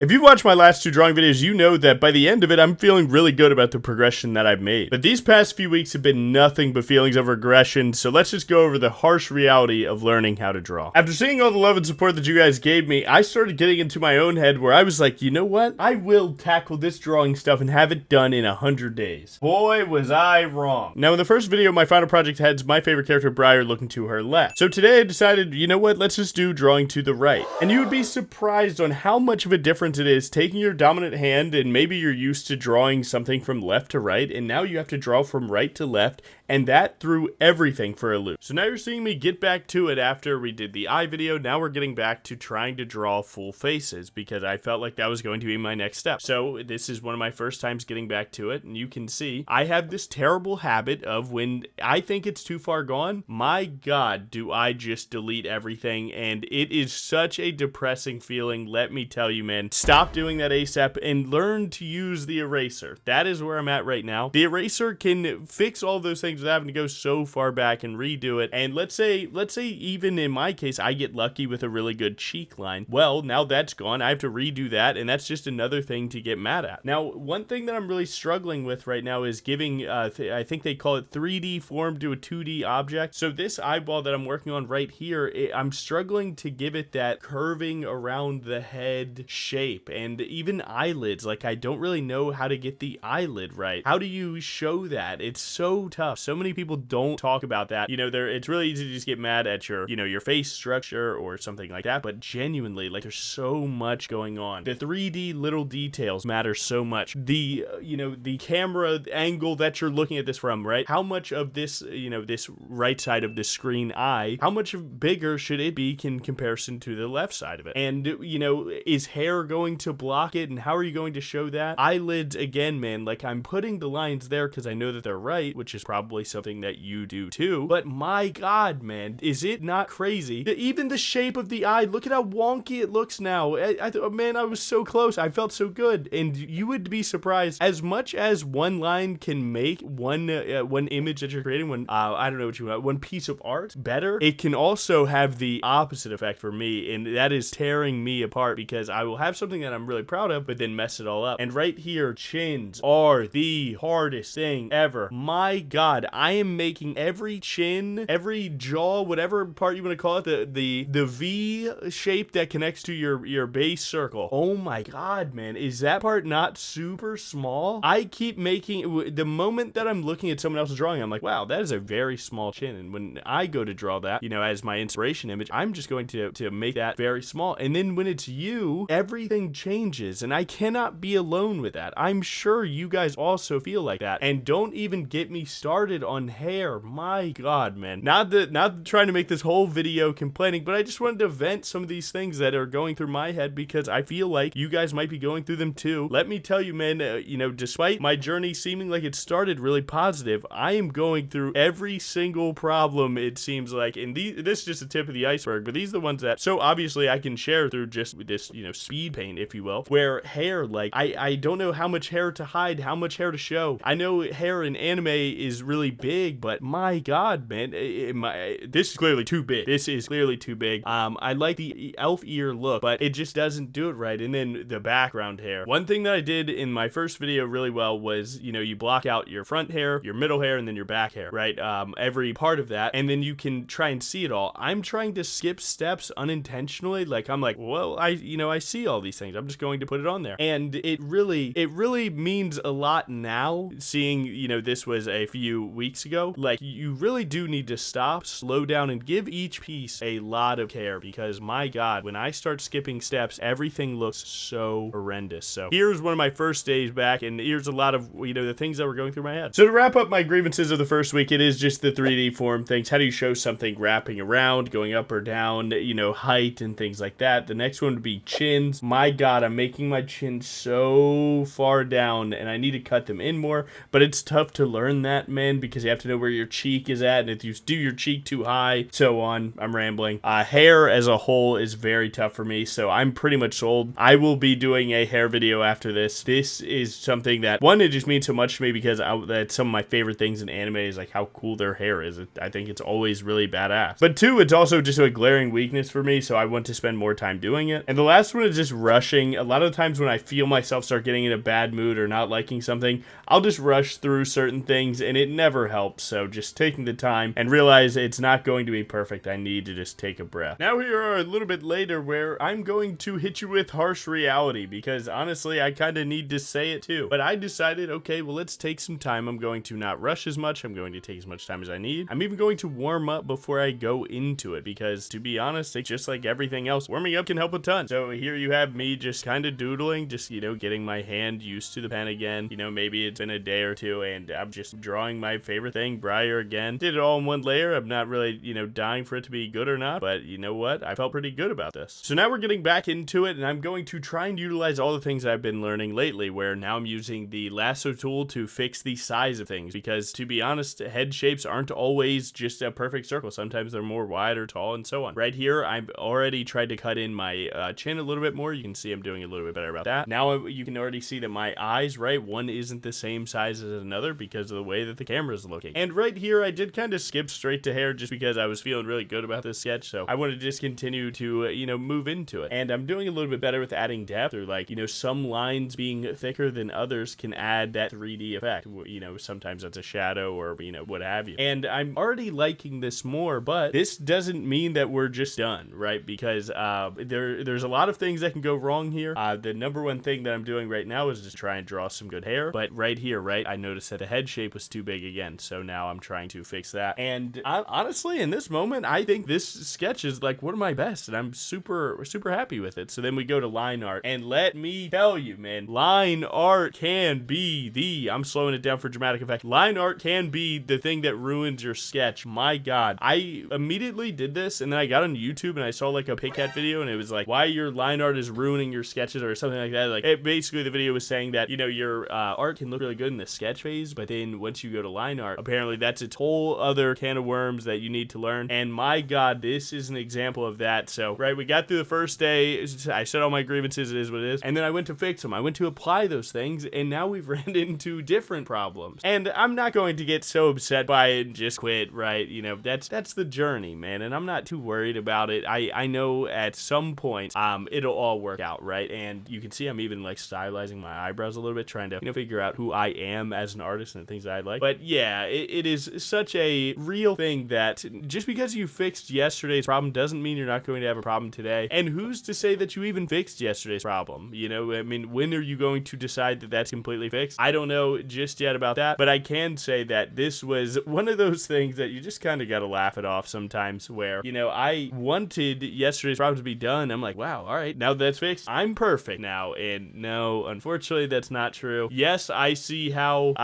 If you've watched my last two drawing videos, you know that by the end of it, I'm feeling really good about the progression that I've made. But these past few weeks have been nothing but feelings of regression, so let's just go over the harsh reality of learning how to draw. After seeing all the love and support that you guys gave me, I started getting into my own head where I was like, you know what? I will tackle this drawing stuff and have it done in 100 days. Boy, was I wrong. Now, in the first video, my final project had my favorite character, Briar, looking to her left. So today I decided, you know what? Let's just do drawing to the right. And you would be surprised on how much of a difference it is taking your dominant hand, and maybe you're used to drawing something from left to right, and now you have to draw from right to left, and that threw everything for a loop. So now you're seeing me get back to it after we did the eye video. Now we're getting back to trying to draw full faces because I felt like that was going to be my next step. So this is one of my first times getting back to it, and you can see I have this terrible habit of when I think it's too far gone, my God, do I just delete everything, and it is such a depressing feeling. Let me tell you, man, stop doing that ASAP and learn to use the eraser. That is where I'm at right now. The eraser can fix all those things without having to go so far back and redo it. And let's say even in my case, I get lucky with a really good cheek line. Well, now that's gone. I have to redo that, and that's just another thing to get mad at. Now, one thing that I'm really struggling with right now is giving, I think they call it 3D form to a 2D object. So this eyeball that I'm working on right here, I'm struggling to give it that curving around the head shape, and even eyelids. Like, I don't really know how to get the eyelid right. How do you show that? It's so tough. So many people don't talk about that. You know, it's really easy to just get mad at your, you know, your face structure or something like that, but genuinely, like, there's so much going on. The 3D little details matter so much. The, you know, the camera angle that you're looking at this from, right? How much of this, you know, this right side of the screen eye, how much bigger should it be in comparison to the left side of it? And, you know, is hair going to block it, and how are you going to show that? Eyelids, again, man, like, I'm putting the lines there because I know that they're right, which is probably something that you do too, but my God, man, is it not crazy? Even the shape of the eye, look at how wonky it looks now. Man, I was so close. I felt so good, and you would be surprised. As much as one line can make one image that you're creating, I don't know what you want, one piece of art better, it can also have the opposite effect for me, and that is tearing me apart because I will have something that I'm really proud of, but then mess it all up. And right here, chins are the hardest thing ever. My God, I am making every chin, every jaw, whatever part you want to call it, the V shape that connects to your base circle. Oh my God, man, is that part not super small? I keep making, the moment that I'm looking at someone else's drawing, I'm like, wow, that is a very small chin. And when I go to draw that, you know, as my inspiration image, I'm just going to make that very small. And then when it's you, everything changes, and I cannot be alone with that. I'm sure you guys also feel like that. And don't even get me started on hair. My God, man. Not trying to make this whole video complaining, but I just wanted to vent some of these things that are going through my head because I feel like you guys might be going through them too. Let me tell you, man, you know, despite my journey seeming like it started really positive, I am going through every single problem, it seems like, and this is just the tip of the iceberg, but these are the ones that so obviously I can share through just this, you know, speed paint, if you will, where hair, like, I don't know how much hair to hide, how much hair to show. I know hair in anime is really big, but my God, man, this is clearly too big. This is clearly too big. I like the elf ear look, but it just doesn't do it right. And then the background hair. One thing that I did in my first video really well was, you know, you block out your front hair, your middle hair, and then your back hair, right? Every part of that, and then you can try and see it all. I'm trying to skip steps unintentionally. Like, I'm like, well, I see all these things. I'm just going to put it on there. And it really means a lot now, seeing, you know, this was a few weeks ago. Like, you really do need to stop, slow down, and give each piece a lot of care, because my God, when I start skipping steps, everything looks so horrendous. So here's one of my first days back, and here's a lot of, you know, the things that were going through my head. So to wrap up my grievances of the first week, it is just the 3D form things. How do you show something wrapping around, going up or down, you know, height and things like that. The next one would be chins. My God, I'm making my chin so far down, and I need to cut them in more, but it's tough to learn that, man, chin because you have to know where your cheek is at, and if you do your cheek too high, so on. I'm rambling. Hair as a whole is very tough for me, so I'm pretty much sold. I will be doing a hair video after this. This is something that, one, it just means so much to me because that's some of my favorite things in anime is like how cool their hair is. I think it's always really badass. But two, it's also just a glaring weakness for me, so I want to spend more time doing it. And the last one is just rushing. A lot of times when I feel myself start getting in a bad mood or not liking something, I'll just rush through certain things, and it never helps. So just taking the time and realize it's not going to be perfect. I need to just take a breath. Now here are a little bit later where I'm going to hit you with harsh reality, because honestly, I kind of need to say it too. But I decided, okay, well, let's take some time. I'm going to not rush as much. I'm going to take as much time as I need. I'm even going to warm up before I go into it, because to be honest, it's just like everything else, warming up can help a ton. So here you have me just kind of doodling, just, you know, getting my hand used to the pen again. You know, maybe it's been a day or two and I'm just drawing my favorite thing, Briar again. Did it all in one layer. I'm not really, you know, dying for it to be good or not, but you know what? I felt pretty good about this. So now we're getting back into it, and I'm going to try and utilize all the things I've been learning lately, where now I'm using the lasso tool to fix the size of things, because to be honest, head shapes aren't always just a perfect circle. Sometimes they're more wide or tall and so on. Right here, I've already tried to cut in my chin a little bit more. You can see I'm doing a little bit better about that. Now you can already see that my eyes, right, one isn't the same size as another because of the way that the camera is looking. And right here, I did kind of skip straight to hair just because I was feeling really good about this sketch, so I wanted to just continue to, you know, move into it. And I'm doing a little bit better with adding depth, or like, you know, some lines being thicker than others can add that 3D effect. You know, sometimes that's a shadow or, you know, what have you. And I'm already liking this more, but this doesn't mean that we're just done, right? Because there's a lot of things that can go wrong here. The number one thing that I'm doing right now is just try and draw some good hair. But right here, right, I noticed that the head shape was too big again. So now I'm trying to fix that. And honestly, in this moment, I think this sketch is like one of my best, and I'm super happy with it. So then we go to line art, and let me tell you, man, line art can be I'm slowing it down for dramatic effect. Line art can be the thing that ruins your sketch. My God, I immediately did this, and then I got on YouTube and I saw like a Pigcat video, and it was like, why your line art is ruining your sketches or something like that. Like, basically the video was saying that, you know, your art can look really good in the sketch phase, but then once you go to line art, apparently that's a whole other can of worms that you need to learn. And my God, this is an example of that. So, right, we got through the first day. I said all my grievances, it is what it is. And then I went to fix them. I went to apply those things, and now we've ran into different problems. And I'm not going to get so upset by it and just quit, right? You know, that's the journey, man. And I'm not too worried about it. I know at some point, it'll all work out, right? And you can see I'm even like stylizing my eyebrows a little bit, trying to, you know, figure out who I am as an artist and the things that I like. But yeah, it is such a real thing that just because you fixed yesterday's problem doesn't mean you're not going to have a problem today. And who's to say that you even fixed yesterday's problem? You know, I mean, when are you going to decide that that's completely fixed? I don't know just yet about that, but I can say that this was one of those things that you just kind of got to laugh it off sometimes, where, you know, I wanted yesterday's problem to be done. I'm like, wow, all right, now that's fixed, I'm perfect now. And no, unfortunately, that's not true. Yes, I see how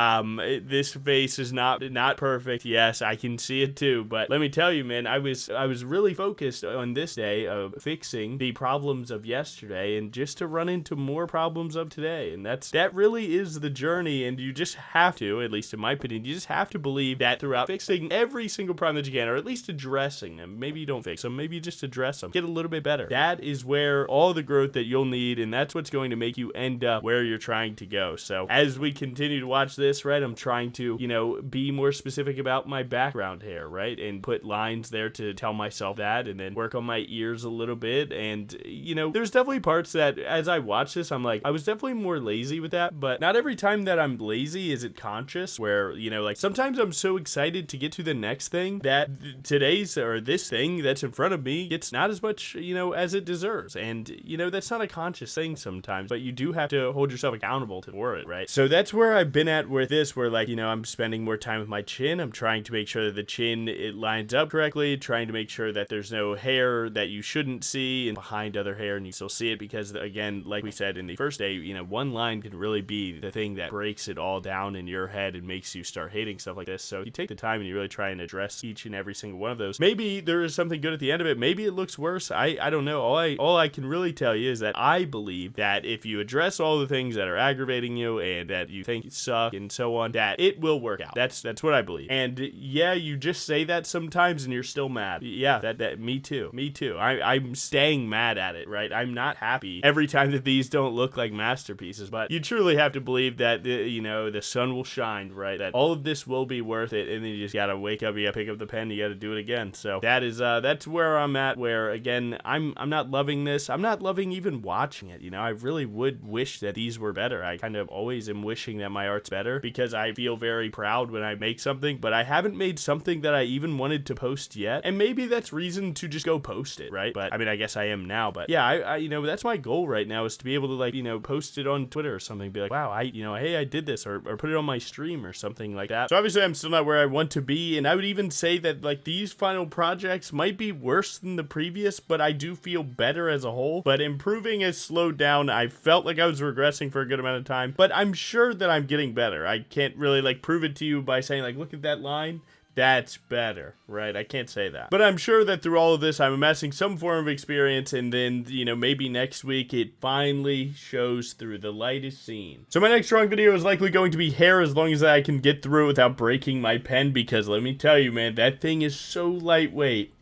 this face is not perfect. Yes, I can see it too. But let me tell you, man, I was really focused on this day of fixing the problems of yesterday, and just to run into more problems of today. And that really is the journey. And you just have to, at least in my opinion, you just have to believe that throughout fixing every single problem that you can, or at least addressing them. Maybe you don't fix them, maybe you just address them, get a little bit better. That is where all the growth that you'll need, and that's what's going to make you end up where you're trying to go. So as we continue to watch this, right, I'm trying to, you know, be more specific about my background hair, right, and put lines there to tell myself that, and then work on my ears a little bit. And, you know, there's definitely parts that as I watch this, I'm like, I was definitely more lazy with that, but not every time that I'm lazy is it conscious, where, you know, like sometimes I'm so excited to get to the next thing that today's or this thing that's in front of me gets not as much, you know, as it deserves. And, you know, that's not a conscious thing sometimes, but you do have to hold yourself accountable for it, right? So that's where I've been at with this, where, like, you know, I'm spending more time with my chin. I'm trying to make sure that the chin, it lines up correctly, trying to make sure that there's no hair that you shouldn't see and behind other hair and you still see it, because again, like we said in the first day, you know, one line can really be the thing that breaks it all down in your head and makes you start hating stuff like this. So you take the time and you really try and address each and every single one of those. Maybe there is something good at the end of it. Maybe it looks worse. I don't know. All I can really tell you is that I believe that if you address all the things that are aggravating you and that you think suck and so on, that it will work out. That's what I believe. And yeah, you just say that sometimes and you're still mad. Yeah, that me too. I'm staying mad at it, right? I'm not happy every time that these don't look like masterpieces, but you truly have to believe that, the sun will shine, right? That all of this will be worth it, and then you just gotta wake up, you gotta pick up the pen, you gotta do it again. So that is, that's where I'm at, where, again, I'm not loving this. I'm not loving even watching it, I really would wish that these were better. I kind of always am wishing that my art's better because I feel very proud when I make something, but I haven't made something that I even wanted to post yet, and maybe that's reason to just go post it, right? But I mean, I guess I am now, but yeah, I that's my goal right now, is to be able to, like, post it on Twitter or something, be like, wow, hey, I did this, or put it on my stream or something like that. So obviously I'm still not where I want to be, and I would even say that, like, these final projects might be worse than the previous, but I do feel better as a whole. But improving has slowed down. I felt like I was regressing for a good amount of time, but I'm sure that I'm getting better. I can't really, like, prove it to you by saying, like, look at that line. That's better, right? I can't say that. But I'm sure that through all of this, I'm amassing some form of experience, and then, maybe next week it finally shows through. The light is seen. So my next drawing video is likely going to be hair, as long as I can get through it without breaking my pen, because let me tell you, man, that thing is so lightweight.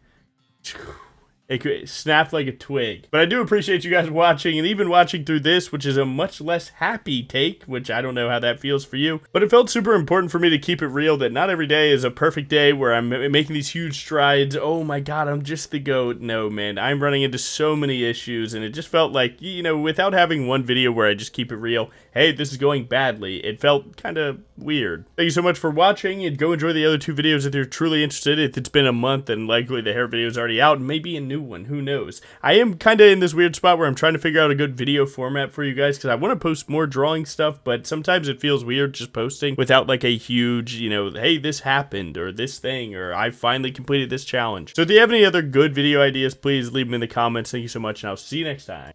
It could snap like a twig. But I do appreciate you guys watching, and even watching through this, which is a much less happy take, which I don't know how that feels for you. But it felt super important for me to keep it real, that not every day is a perfect day where I'm making these huge strides. Oh my god, I'm just the GOAT. No, man, I'm running into so many issues, and it just felt like, without having one video where I just keep it real, hey, this is going badly, it felt kind of weird. Thank you so much for watching, and go enjoy the other 2 videos if you're truly interested. If it's been a month, and likely the hair video is already out, and maybe a new one, who knows. I am kind of in this weird spot where I'm trying to figure out a good video format for you guys, because I want to post more drawing stuff, but sometimes it feels weird just posting without, like, a huge, hey, this happened, or this thing, or I finally completed this challenge. So if you have any other good video ideas, please leave them in the comments. Thank you so much, and I'll see you next time.